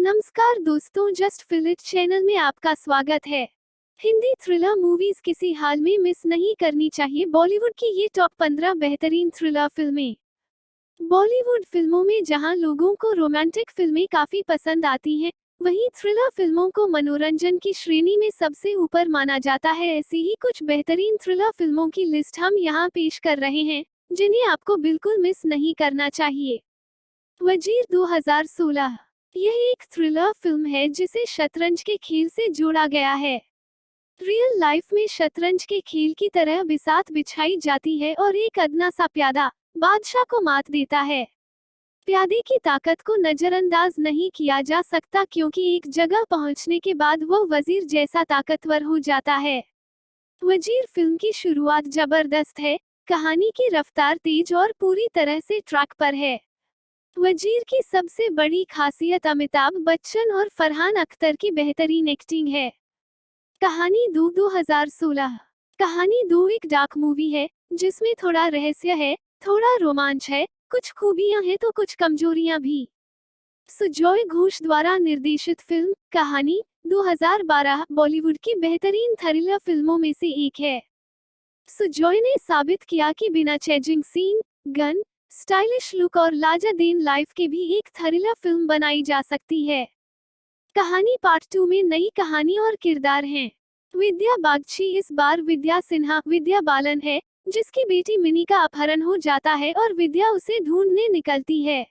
नमस्कार दोस्तों, just fill it channel में आपका स्वागत है। हिंदी थ्रिलर मूवीज किसी हाल में मिस नहीं करनी चाहिए। बॉलीवुड की ये टॉप 15 बेहतरीन थ्रिलर फिल्में। बॉलीवुड फिल्मों में जहां लोगों को रोमांटिक फिल्में काफी पसंद आती हैं, वहीं थ्रिलर फिल्मों को मनोरंजन की श्रेणी में सबसे ऊपर माना जाता है। ऐसी ही कुछ बेहतरीन थ्रिलर फिल्मों की लिस्ट हम यहाँ पेश कर रहे हैं, जिन्हें आपको बिल्कुल मिस नहीं करना चाहिए। वजीर 2016। यह एक थ्रिलर फिल्म है जिसे शतरंज के खेल से जोड़ा गया है। रियल लाइफ में शतरंज के खेल की तरह बिसात बिछाई जाती है और एक अदना सा प्यादा बादशाह को मात देता है। प्यादे की ताकत को नजरअंदाज नहीं किया जा सकता, क्योंकि एक जगह पहुंचने के बाद वह वजीर जैसा ताकतवर हो जाता है। वजीर फिल्म की शुरुआत जबरदस्त है, कहानी की रफ्तार तेज और पूरी तरह से ट्रैक पर है। वजीर की सबसे बड़ी खासियत अमिताभ बच्चन और फरहान अख्तर की बेहतरीन एक्टिंग है। कहानी 2016। कहानी 2 एक डार्क मूवी है, जिसमें थोड़ा रहस्य है, थोड़ा रोमांच है, कुछ खूबियां हैं तो कुछ कमजोरियां भी। सुजॉय घोष द्वारा निर्देशित फिल्म कहानी 2012 बॉलीवुड की बेहतरीन थ्रिलर फिल्मों में से एक है। सुजॉय ने साबित किया कि बिना chasing scene, gun, stylish look और लाजवाब लाइफ के भी एक थ्रिलर फिल्म बनाई जा सकती है। कहानी पार्ट 2 में नई कहानी और किरदार हैं। विद्या बागची इस बार विद्या सिन्हा विद्या बालन है, जिसकी बेटी मिनी का अपहरण हो जाता है और विद्या उसे ढूंढने निकलती है।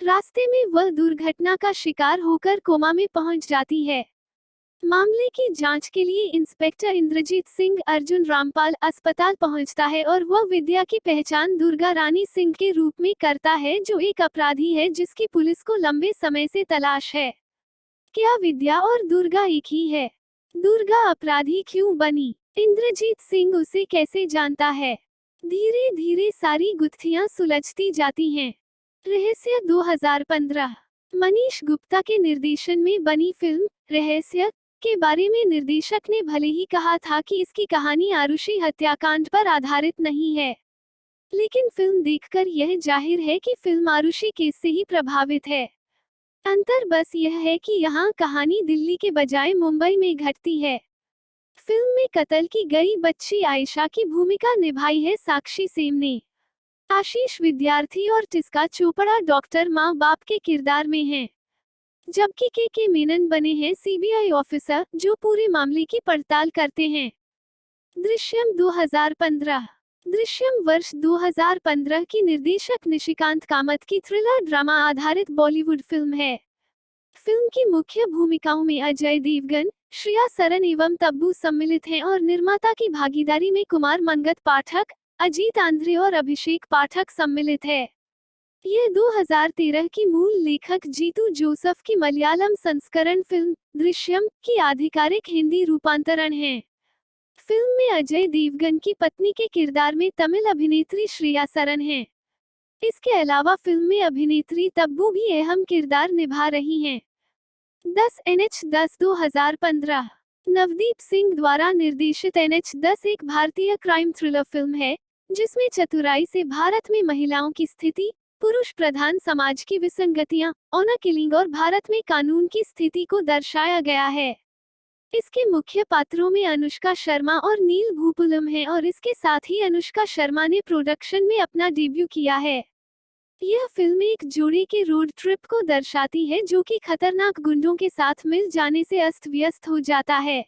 रास्ते में वह दुर्घटना का शिकार होकर कोमा में पहुंच जाती है। मामले की जांच के लिए इंस्पेक्टर इंद्रजीत सिंह अर्जुन रामपाल अस्पताल पहुंचता है और वह विद्या की पहचान दुर्गा रानी सिंह के रूप में करता है, जो एक अपराधी है जिसकी पुलिस को लंबे समय से तलाश है। क्या विद्या और दुर्गा एक ही है? दुर्गा अपराधी क्यों बनी? इंद्रजीत सिंह उसे कैसे जानता है? धीरे धीरे सारी गुत्थियां सुलझती जाती हैं। रहस्य 2015। मनीष गुप्ता के निर्देशन में बनी फिल्म रहस्य के बारे में निर्देशक ने भले ही कहा था कि इसकी कहानी आरुषि हत्याकांड पर आधारित नहीं है, लेकिन फिल्म देखकर यह जाहिर है कि फिल्म आरुषि केस से ही प्रभावित है। अंतर बस यह है कि यहाँ कहानी दिल्ली के बजाय मुंबई में घटती है। फिल्म में कत्ल की गई बच्ची आयशा की भूमिका निभाई है साक्षी सेम ने। आशीष विद्यार्थी और टिस्का चोपड़ा डॉक्टर माँ बाप के किरदार में हैं, जबकि के मेनन बने हैं सीबीआई ऑफिसर, जो पूरे मामले की पड़ताल करते हैं। दृश्यम 2015। दृश्यम वर्ष 2015 की निर्देशक निशिकांत कामत की थ्रिलर ड्रामा आधारित बॉलीवुड फिल्म है। फिल्म की मुख्य भूमिकाओं में अजय देवगन, श्रेया सरन एवं तब्बू सम्मिलित हैं और निर्माता की भागीदारी में कुमार मंगत पाठक, अजीत आंध्रे और अभिषेक पाठक सम्मिलित है। यह 2013 की मूल लेखक जीतू जोसफ की मलयालम संस्करण फिल्म दृश्यम की आधिकारिक हिंदी रूपांतरण है। फिल्म में अजय देवगन की पत्नी के किरदार में तमिल अभिनेत्री श्रेया सरन हैं। इसके अलावा फिल्म में अभिनेत्री तब्बू भी अहम किरदार निभा रही हैं। 10 2015। नवदीप सिंह द्वारा निर्देशित NH-10 एक भारतीय क्राइम थ्रिलर फिल्म है, जिसमें चतुराई से भारत में महिलाओं की स्थिति, पुरुष प्रधान समाज की विसंगतियां, ऑनर किलिंग और भारत में कानून की स्थिति को दर्शाया गया है। इसके मुख्य पात्रों में अनुष्का शर्मा और नील भूपुलम हैं और इसके साथ ही अनुष्का शर्मा ने प्रोडक्शन में अपना डेब्यू किया है। यह फिल्म एक जोड़ी के रोड ट्रिप को दर्शाती है, जो कि खतरनाक गुंडों के साथ मिल जाने से अस्त व्यस्त हो जाता है।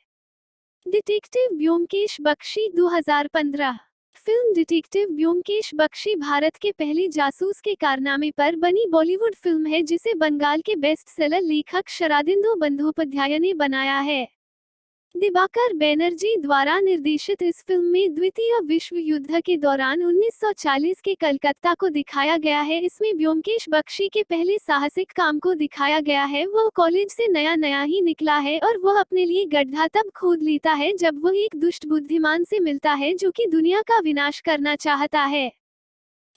Detective Byomkesh Bakshi 2015। Film detective Byomkesh Bakshi Bharat के पहले जासूस के कारनामे पर बनी बॉलीवुड फिल्म है, जिसे बंगाल के बेस्ट सेलर लेखक शरदिंदो बंदोपाध्याय ने बनाया है। दिवाकर बैनर्जी द्वारा निर्देशित इस फिल्म में द्वितीय विश्व युद्ध के दौरान 1940 के कलकत्ता को दिखाया गया है। इसमें ब्योमकेश बख्शी के पहले साहसिक काम को दिखाया गया है। वह कॉलेज से नया ही निकला है और वह अपने लिए गड्ढा तब खोद लेता है जब वह एक दुष्ट बुद्धिमान से मिलता है, जो कि दुनिया का विनाश करना चाहता है।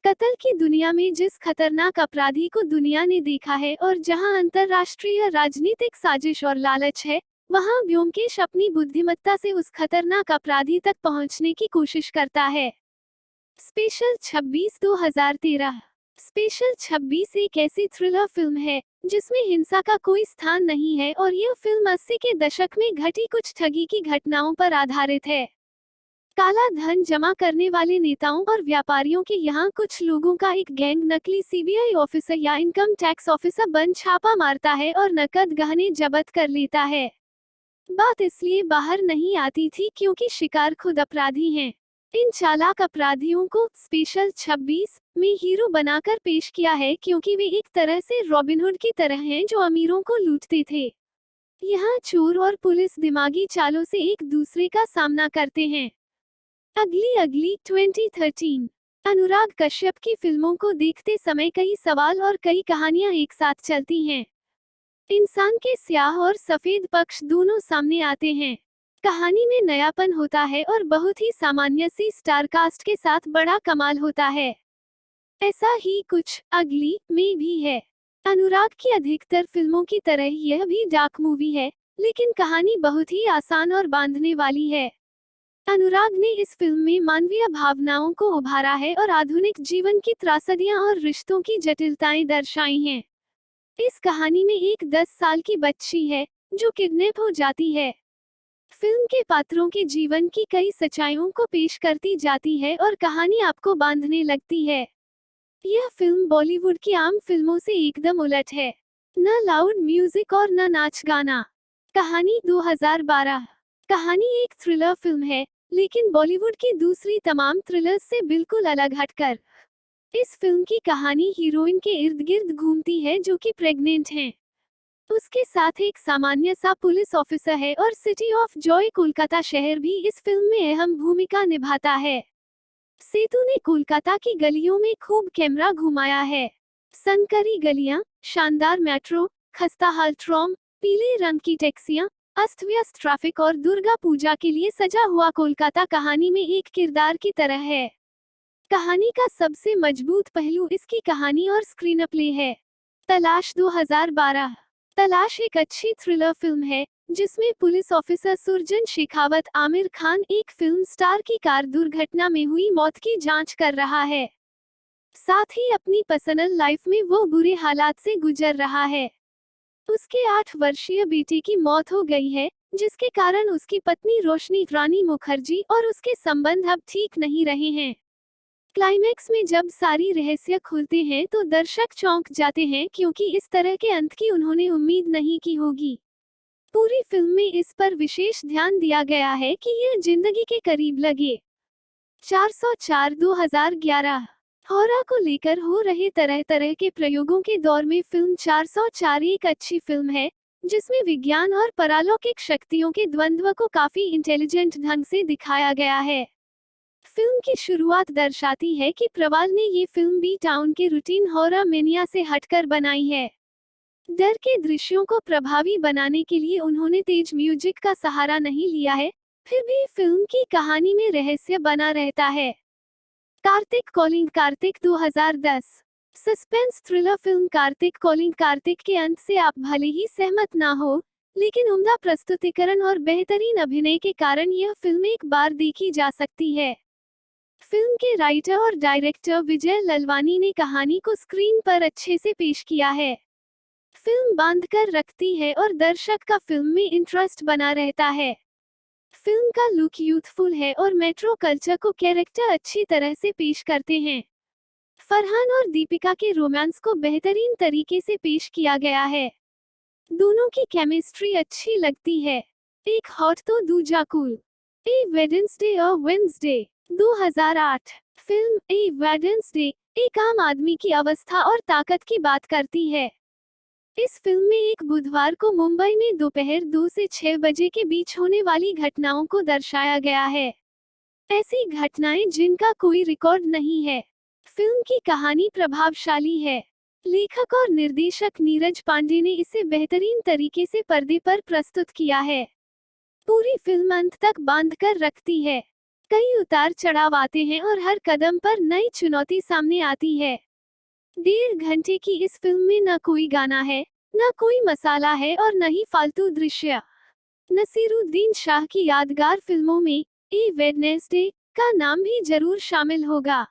कत्ल की दुनिया में जिस खतरनाक अपराधी को दुनिया ने देखा है और जहां अंतर्राष्ट्रीय राजनीतिक साजिश और लालच है, वहां ब्योमकेश अपनी बुद्धिमत्ता से उस खतरनाक अपराधी तक पहुंचने की कोशिश करता है। स्पेशल 26 2013। स्पेशल 26 एक ऐसी थ्रिलर फिल्म है जिसमें हिंसा का कोई स्थान नहीं है और यह फिल्म 80 के दशक में घटी कुछ ठगी की घटनाओं पर आधारित है। काला धन जमा करने वाले नेताओं और व्यापारियों के यहाँ कुछ लोगों का एक गैंग नकली सीबीआई ऑफिसर या इनकम टैक्स ऑफिसर बन छापा मारता है और नकद गहने जब्त कर लेता है। बात इसलिए बाहर नहीं आती थी क्योंकि शिकार खुद अपराधी हैं। इन चालाक अपराधियों को स्पेशल 26 में हीरो बनाकर पेश किया है क्योंकि वे एक तरह से रॉबिनहुड की तरह हैं जो अमीरों को लूटते थे। यहाँ चोर और पुलिस दिमागी चालों से एक दूसरे का सामना करते हैं। अगली 2013 अनुराग कश्यप की फिल्मों को देखते समय कई सवाल और कई कहानियां एक साथ चलती हैं। इंसान के स्याह और सफेद पक्ष दोनों सामने आते हैं। कहानी में नयापन होता है और बहुत ही सामान्य सी स्टारकास्ट के साथ बड़ा कमाल होता है। ऐसा ही कुछ अगली में भी है। अनुराग की अधिकतर फिल्मों की तरह यह भी डार्क मूवी है, लेकिन कहानी बहुत ही आसान और बांधने वाली है। अनुराग ने इस फिल्म में मानवीय भावनाओं को उभारा है और आधुनिक जीवन की त्रासदियां और रिश्तों की जटिलताएं दर्शाई हैं। इस कहानी में एक 10 साल की बच्ची है जो किडनैप हो जाती है। फिल्म के पात्रों के जीवन की कई सच्चाइयों को पेश करती जाती है और कहानी आपको बांधने लगती है। यह फिल्म बॉलीवुड की आम फिल्मों से एकदम उलट है। न लाउड म्यूजिक और न नाच गाना। कहानी 2012 कहानी एक थ्रिलर फिल्म है, लेकिन बॉलीवुड की दूसरी तमाम थ्रिलर्स से बिल्कुल अलग हटकर। इस फिल्म की कहानी हीरोइन के इर्द गिर्द घूमती है जो कि प्रेग्नेंट हैं। उसके साथ एक सामान्य सा पुलिस ऑफिसर है और सिटी ऑफ जॉय कोलकाता शहर भी इस फिल्म में अहम भूमिका निभाता है। सेतु ने कोलकाता की गलियों में खूब कैमरा घुमाया है। संकरी गलियां, शानदार मेट्रो, खस्ताहाल ट्रॉम, पीले रंग की टैक्सियां, अस्त व्यस्त ट्रैफिक और दुर्गा पूजा के लिए सजा हुआ कोलकाता कहानी में एक किरदार की तरह है। कहानी का सबसे मजबूत पहलू इसकी कहानी और स्क्रीन प्ले है। तलाश 2012 तलाश एक अच्छी थ्रिलर फिल्म है जिसमें पुलिस ऑफिसर सुरजन शेखावत आमिर खान एक फिल्म स्टार की कार दुर्घटना में हुई मौत की जांच कर रहा है। साथ ही अपनी पर्सनल लाइफ में वो बुरे हालात से गुजर रहा है। उसके 8 वर्षीय बेटे की मौत हो गई है, जिसके कारण उसकी पत्नी रोशनी रानी मुखर्जी और उसके संबंध अब ठीक नहीं रहे हैं। क्लाइमैक्स में जब सारी रहस्य खुलते हैं तो दर्शक चौंक जाते हैं क्योंकि इस तरह के अंत की उन्होंने उम्मीद नहीं की होगी। पूरी फिल्म में इस पर विशेष ध्यान दिया गया है कि यह जिंदगी के करीब लगे। 404 2011 हॉरर को लेकर हो रहे तरह तरह के प्रयोगों के दौर में फिल्म 404 एक अच्छी फिल्म है जिसमें विज्ञान और परालौकिक शक्तियों के द्वंद्व को काफी इंटेलिजेंट ढंग से दिखाया गया है। फिल्म की शुरुआत दर्शाती है कि प्रवाल ने ये फिल्म बी टाउन के रूटीन हॉरर मेनिया से हटकर बनाई है। डर के दृश्यों को प्रभावी बनाने के लिए उन्होंने तेज म्यूजिक का सहारा नहीं लिया है, फिर भी फिल्म की कहानी में रहस्य बना रहता है। Kartik calling Kartik 2010 suspense thriller film Kartik calling Kartik के अंत से आप भले ही सहमत ना हो, लेकिन उम्दा प्रस्तुतिकरण और बेहतरीन अभिनय के कारण यह फिल्म एक बार देखी जा सकती है। फिल्म के राइटर और डायरेक्टर विजय ललवानी ने कहानी को स्क्रीन पर अच्छे से पेश किया है। फिल्म बांध कर रखती है और दर्शक का फिल्म में इंटरेस्ट बना रहता है। फिल्म का लुक यूथफुल है और मेट्रो कल्चर को कैरेक्टर अच्छी तरह से पेश करते हैं। फरहान और दीपिका के रोमांस को बेहतरीन तरीके से पेश किया गया है। दोनों की केमिस्ट्री अच्छी लगती है। एक हॉट तो दूजा कूल। ए वेडनेसडे और वेडनेसडे 2008 फिल्म ए वेडनेसडे एक आम आदमी की अवस्था और ताकत की बात करती है। इस फिल्म में एक बुधवार को मुंबई में दोपहर 2 से 6 बजे के बीच होने वाली घटनाओं को दर्शाया गया है। ऐसी घटनाएं जिनका कोई रिकॉर्ड नहीं है। फिल्म की कहानी प्रभावशाली है। लेखक और निर्देशक नीरज पांडे ने इसे बेहतरीन तरीके से पर्दे पर प्रस्तुत किया है। पूरी फिल्म अंत तक बांध कर रखती है। कई उतार चढ़ाव आते हैं और हर कदम पर नई चुनौती सामने आती है। 1.5 घंटे की इस फिल्म में न कोई गाना है, न कोई मसाला है और न ही फालतू दृश्य। नसीरुद्दीन शाह की यादगार फिल्मों में ए वेडनेसडे का नाम भी जरूर शामिल होगा।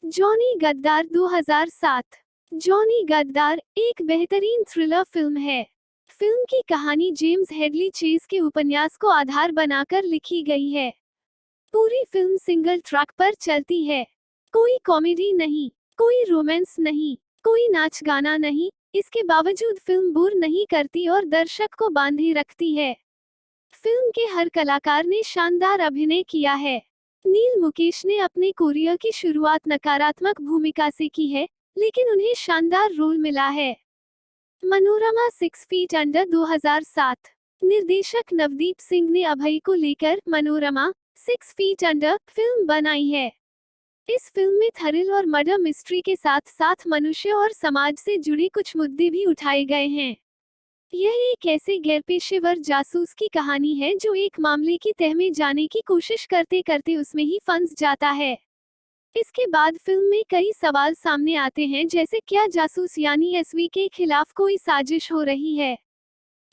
जॉनी गद्दार 2007 जॉनी गद्दार एक बेहतरीन थ्रिलर फिल्म है। फिल्म की कहानी जेम्स हेडली चेज के उपन्यास को आधार बनाकर लिखी गई है। पूरी फिल्म सिंगल ट्रैक पर चलती है। कोई कॉमेडी नहीं, कोई रोमांस नहीं, कोई नाच गाना नहीं। इसके बावजूद फिल्म बोर नहीं करती और दर्शक को बांधे रखती है। फिल्म के हर कलाकार ने शानदार अभिनय किया है। नील मुकेश ने अपने करियर की शुरुआत नकारात्मक भूमिका से की है, लेकिन उन्हें शानदार रोल मिला है। Manorama 6 feet under 2007। निर्देशक नवदीप सिंह ने अभय को लेकर मनोरमा 6 फीट अंडर फिल्म बनाई है। इस फिल्म में थ्रिल और मर्डर मिस्ट्री के साथ साथ मनुष्य और समाज से जुड़े कुछ मुद्दे भी उठाए गए हैं। यह एक ऐसे गैरपेशेवर जासूस की कहानी है जो एक मामले की तह में जाने की कोशिश करते करते उसमें ही फंस जाता है। इसके बाद फिल्म में कई सवाल सामने आते हैं, जैसे क्या जासूस यानी एसवी के खिलाफ कोई साजिश हो रही है?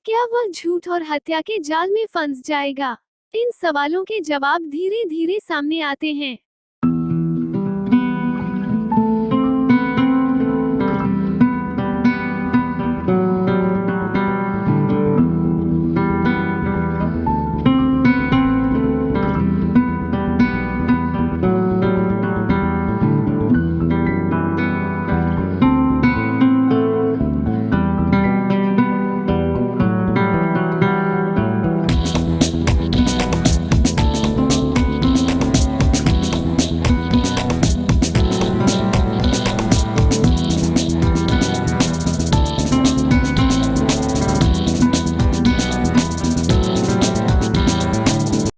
क्या वह झूठ और हत्या के जाल में फंस जाएगा? इन सवालों के जवाब धीरे धीरे सामने आते हैं।